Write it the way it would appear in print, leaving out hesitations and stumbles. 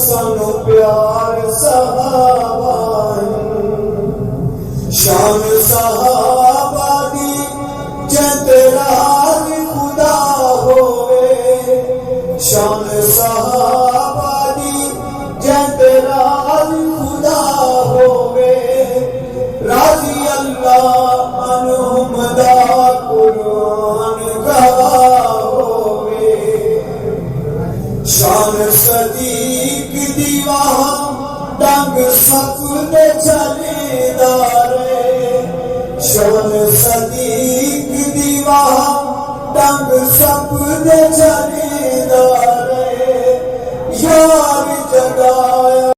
सानू प्यार सहाबा शान सहाबा दी जंदराज खुदा होवे शान सहाबा दी जंदराज खुदा होवे राजी अल्लाह अनुम दा कुरान गवाह होवे शान सदीक दीवाह डंग सपने चलेदारे शान सदीक दीवाह डंग सपने चलेदारे यार जगा